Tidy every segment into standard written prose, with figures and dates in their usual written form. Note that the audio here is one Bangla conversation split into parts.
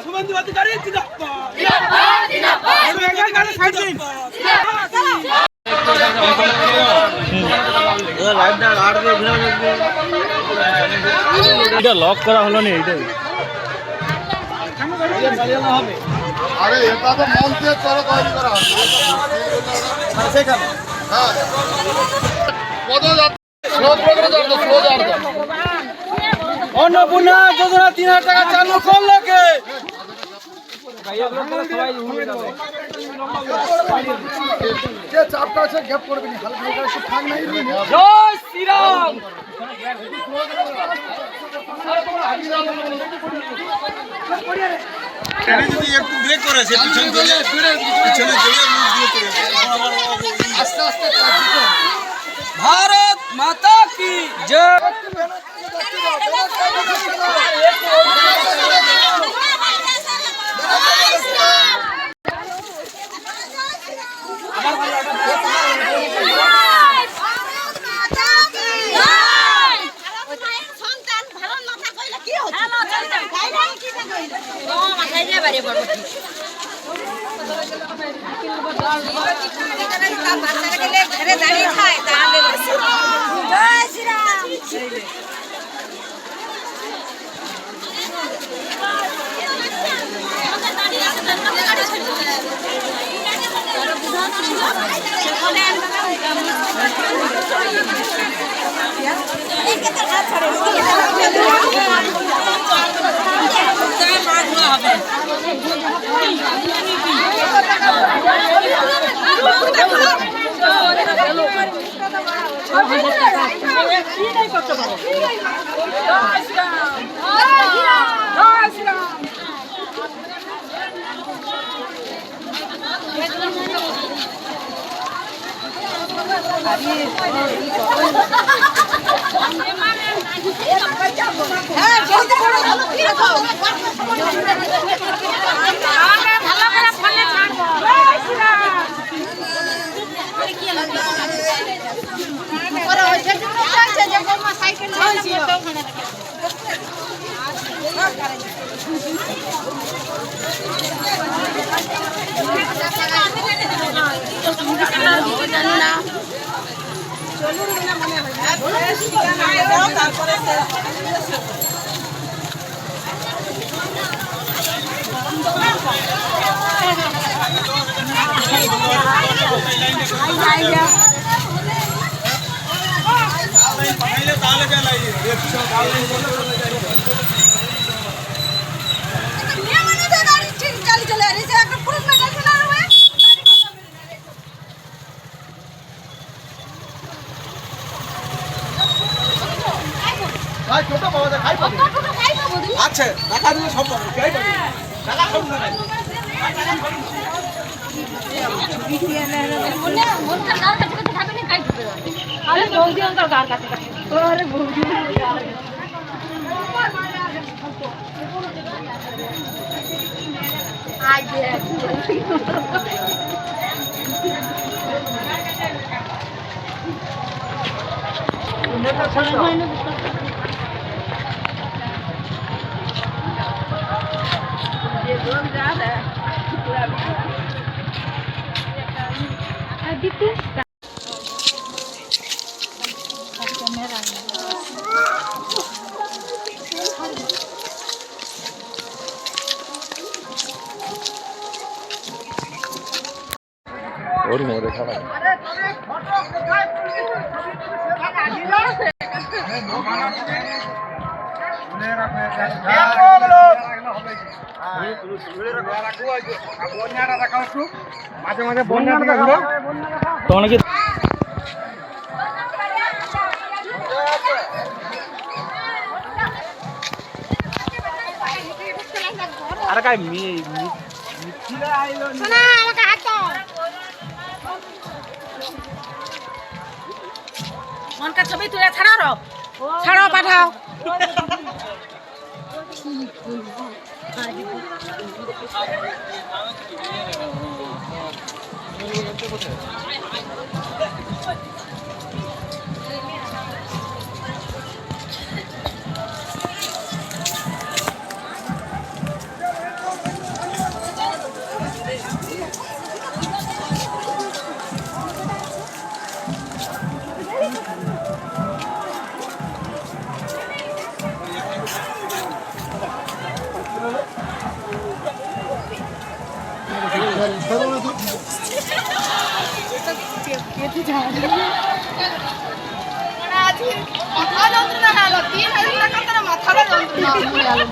শুভেন্দু অধিকারী এটা লক করা হলো না এইটাই। আরে এটা তো মঞ্চের তরফ তৈরি করা হবে সেখানে। হ্যাঁ অন্নপূর্ণা যোজনা 3000 টাকা চালু করলো কে? চাপটা আছে গ্যাপ করবে না, হালকা হালকা একটু ফাঁক নাই। জয় শ্রীরাম। যদি একটু ব্রেক করেছে পিছন থেকে পিছনে চলে মুখ দিয়ে চলে আস্তে আস্তে भारत माता की जय। ঘরে দাঁড়িয়ে খায় তাহলে জয় শ্রীরাম। আচ্ছা টাকা দিলে সব পাবো, কে পাবে? টাকা সব না ওর মেরে খাওয়া মাঝে মাঝে বন্যা তোমরা কি আর কাই মিথিলা আইলো শোনা আমাকে হাত দাও। মনকার ছবি তুলে ছাড়াও, ছাড়াও পাঠাও। মাথা যন্ত্রণা হলো 3,000 টাকা তার মাথাটা যন্ত্রণা হলো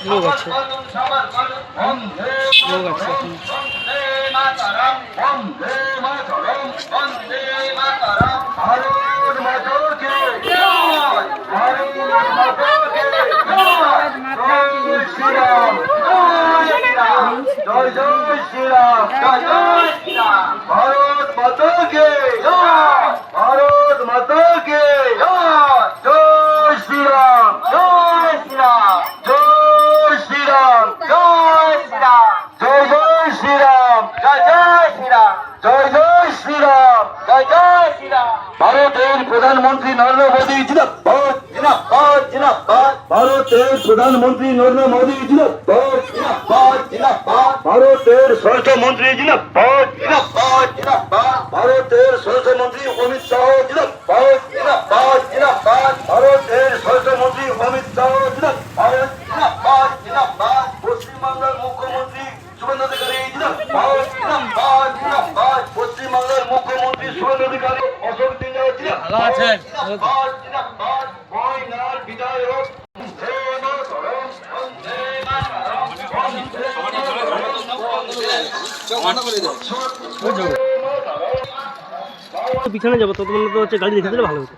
লোক আছে জয় জয় শ্রীরাম জয় জয় শ্রীরাম ভারত মাতা কে জয় ভারত মাতা কে জয় জয় শ্রীরাম জয় শ্রীরাম জয় শ্রীরাম জয় শ্রীরাম জয় জয় শ্রীরাম জয় জয় শ্রীরাম জয় জয় শ্রীরাম জয় জয় শ্রীরাম ভারতের প্রধানমন্ত্রী নরেন্দ্র মোদী জিন্দাবাদ জিন্দাবাদ জিন্দাবাদ ভারতের প্রধানমন্ত্রী নরেন্দ্র মোদী জিন্দাবাদ জিন্দাবাদ জিন্দাবাদ ভারতের স্বরাষ্ট্রমন্ত্রী জিন্দাবাদ জিন্দাবাদ জিন্দাবাদ ভারতের স্বরাষ্ট্রমন্ত্রী অমিত শাহ জিন্দাবাদ জিন্দাবাদ জিন্দাবাদ ভারতের স্বরাষ্ট্রমন্ত্রী অমিত শাহ জিন্দাবাদ জিন্দাবাদ জিন্দাবাদ পশ্চিমবাংলার মুখ্যমন্ত্রী শুভেন্দু অধিকারী জিন্দাবাদ জিন্দাবাদ জিন্দাবাদ পশ্চিমবাংলার মুখ্যমন্ত্রী শুভেন্দু অধিকারী অশোক দিনের ভালো আছেন জিন্দাবাদ জিন্দাবাদ ময়নার বিধায়ক পিছনে যাবো তো তোমার তো হচ্ছে গাড়ি দেখে দিলে ভালো হতো